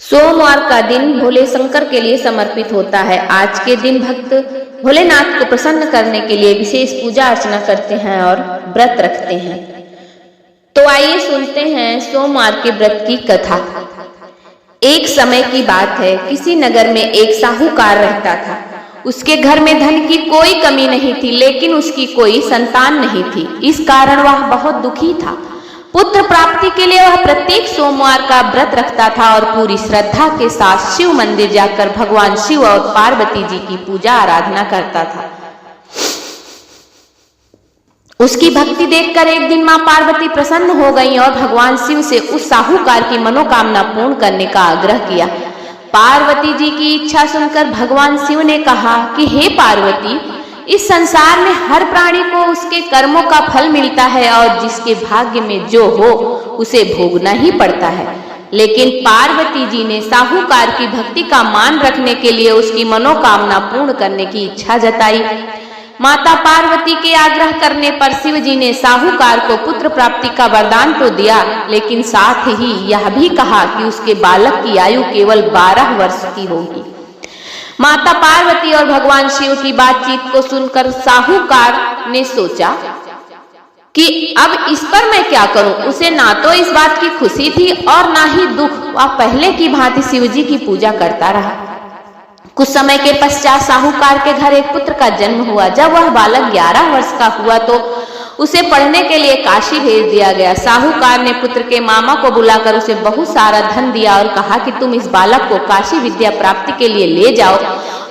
सोमवार का दिन भोले शंकर के लिए समर्पित होता है। आज के दिन भक्त भोलेनाथ को प्रसन्न करने के लिए विशेष पूजा अर्चना करते हैं और व्रत रखते हैं। तो आइए सुनते हैं सोमवार के व्रत की कथा। एक समय की बात है, किसी नगर में एक साहूकार रहता था। उसके घर में धन की कोई कमी नहीं थी, लेकिन उसकी कोई संतान नहीं थी। इस कारण वह बहुत दुखी था। पुत्र प्राप्ति के लिए वह प्रत्येक सोमवार का व्रत रखता था और पूरी श्रद्धा के साथ शिव मंदिर जाकर भगवान शिव और पार्वती जी की पूजा आराधना करता था। उसकी भक्ति देखकर एक दिन मां पार्वती प्रसन्न हो गईं और भगवान शिव से उस साहूकार की मनोकामना पूर्ण करने का आग्रह किया। पार्वती जी की इच्छा सुनकर भगवान शिव ने कहा कि हे पार्वती, इस संसार में हर प्राणी को उसके कर्मों का फल मिलता है और जिसके भाग्य में जो हो उसे भोगना ही पड़ता है। लेकिन पार्वती जी ने साहूकार की भक्ति का मान रखने के लिए उसकी मनोकामना पूर्ण करने की इच्छा जताई। माता पार्वती के आग्रह करने पर शिव जी ने साहूकार को पुत्र प्राप्ति का वरदान तो दिया, लेकिन साथ ही यह भी कहा कि उसके बालक की आयु केवल 12 वर्ष की होगी। माता पार्वती और भगवान शिव की बातचीत को सुनकर साहूकार ने सोचा कि अब इस पर मैं क्या करूं। उसे ना तो इस बात की खुशी थी और ना ही दुख। वह पहले की भांति शिव जी की पूजा करता रहा। कुछ समय के पश्चात साहूकार के घर एक पुत्र का जन्म हुआ। जब वह बालक 11 वर्ष का हुआ तो उसे पढ़ने के लिए काशी भेज दिया गया। साहूकार ने पुत्र के मामा को बुलाकर उसे बहुत सारा धन दिया और कहा कि तुम इस बालक को काशी विद्या प्राप्ति के लिए ले जाओ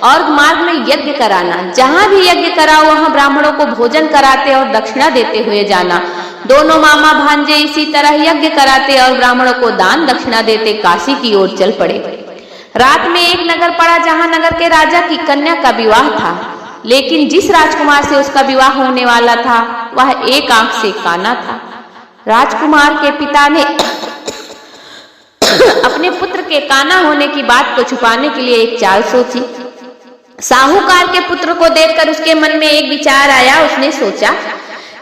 और मार्ग में यज्ञ कराना। जहां भी यज्ञ कराओ वहां ब्राह्मणों को भोजन कराते और दक्षिणा देते हुए जाना। दोनों मामा भांजे इसी तरह यज्ञ कराते और ब्राह्मणों को दान दक्षिणा देते काशी की ओर चल पड़े। रात में एक नगर पड़ा जहां नगर के राजा की कन्या का विवाह था, लेकिन जिस राजकुमार से उसका विवाह होने वाला था वह एक आंख से काना था। राजकुमार के पिता ने अपने पुत्र के काना होने की बात को छुपाने के लिए एक चाल सोची। साहूकार के पुत्र को देखकर उसके मन में एक विचार आया। उसने सोचा,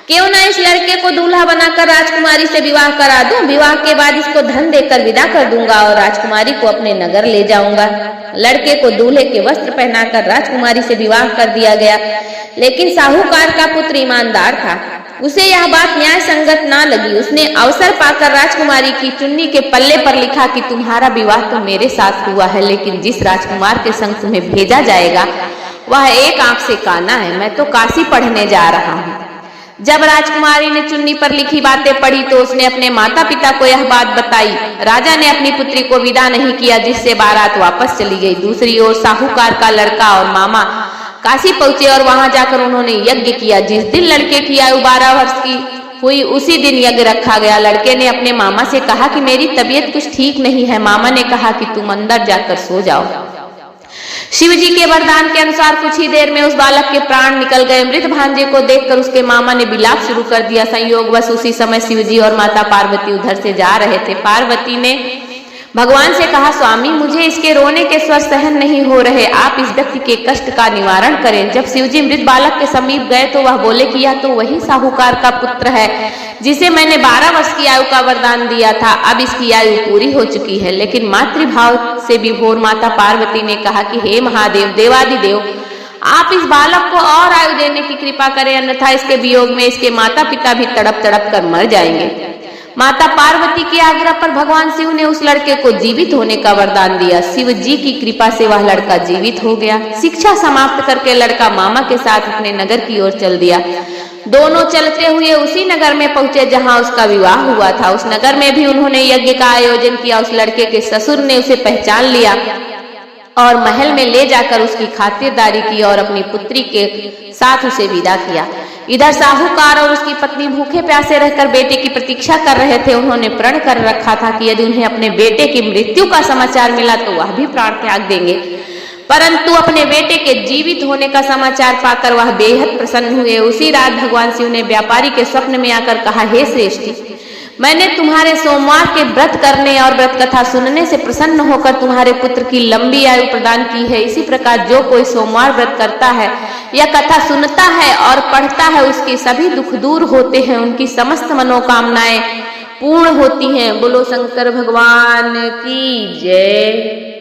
क्यों ना इस लड़के को दूल्हा बनाकर राजकुमारी से विवाह करा दूं। विवाह के बाद इसको धन देकर विदा कर दूंगा और राजकुमारी को अपने नगर ले जाऊंगा। लड़के को दूल्हे के वस्त्र पहनाकर राजकुमारी से विवाह कर दिया गया, लेकिन साहूकार का पुत्र ईमानदार था। उसे यह बात न्याय संगत ना लगी। उसने अवसर पाकर राजकुमारी की चुन्नी के पल्ले पर लिखा कि तुम्हारा विवाह तो मेरे साथ हुआ है, लेकिन जिस राजकुमार के संग तुम्हें भेजा जाएगा वह एक आंख से काना है। मैं तो काशी पढ़ने जा रहा हूँ। जब राजकुमारी ने चुन्नी पर लिखी बातें पढ़ी तो उसने अपने माता पिता को यह बात बताई। राजा ने अपनी पुत्री को विदा नहीं किया, जिससे बारात वापस चली गई। दूसरी ओर साहूकार का लड़का और मामा काशी पहुंचे और वहां जाकर उन्होंने यज्ञ किया। जिस दिन लड़के की आयु 12 वर्ष की हुई उसी दिन यज्ञ रखा गया। लड़के ने अपने मामा से कहा कि मेरी तबीयत कुछ ठीक नहीं है। मामा ने कहा कि तुम अंदर जाकर सो जाओ। शिव जी के वरदान के अनुसार कुछ ही देर में उस बालक के प्राण निकल गए। मृत भांजे को देखकर उसके मामा ने विलाप शुरू कर दिया। संयोगवश उसी समय शिव जी और माता पार्वती उधर से जा रहे थे। पार्वती ने भगवान से कहा, स्वामी मुझे इसके रोने के स्वर सहन नहीं हो रहे, आप इस व्यक्ति के कष्ट का निवारण करें। जब शिवजी मृत बालक के समीप गए तो वह बोले कि यह तो वही साहूकार का पुत्र है जिसे मैंने 12 वर्ष की आयु का वरदान दिया था। अब इसकी आयु पूरी हो चुकी है। लेकिन मातृभाव से विभोर माता पार्वती ने कहा कि हे महादेव, देवादिदेव, आप इस बालक को और आयु देने की कृपा करें, अन्यथा इसके वियोग में इसके माता पिता भी तड़प तड़प कर मर जाएंगे। माता पार्वती के आग्रह पर भगवान शिव ने उस लड़के को जीवित होने का वरदान दिया। शिव जी की कृपा से वह लड़का जीवित हो गया। शिक्षा समाप्त करके लड़का मामा के साथ अपने नगर की ओर चल दिया। दोनों चलते हुए उसी नगर में पहुंचे जहां उसका विवाह हुआ था। उस नगर में भी उन्होंने यज्ञ का आयोजन किया। उस लड़के के ससुर ने उसे पहचान लिया और महल में ले जाकर उसकी खातिरदारी की और अपनी पुत्री के साथ उसे विदा किया। इधर साहूकार और उसकी पत्नी भूखे प्यासे रहकर बेटे की प्रतीक्षा कर रहे थे। उन्होंने प्रण कर रखा था कि यदि उन्हें अपने बेटे की मृत्यु का समाचार मिला तो वह भी प्राण त्याग देंगे, परंतु अपने बेटे के जीवित होने का समाचार पाकर वह बेहद प्रसन्न हुए। उसी रात भगवान शिव ने व्यापारी के स्वप्न में आकर कहा, हे श्रेष्ठी, मैंने तुम्हारे सोमवार के व्रत करने और व्रत कथा सुनने से प्रसन्न होकर तुम्हारे पुत्र की लंबी आयु प्रदान की है। इसी प्रकार जो कोई सोमवार व्रत करता है या कथा सुनता है और पढ़ता है उसके सभी दुख दूर होते हैं, उनकी समस्त मनोकामनाएं पूर्ण होती हैं। बोलो शंकर भगवान की जय।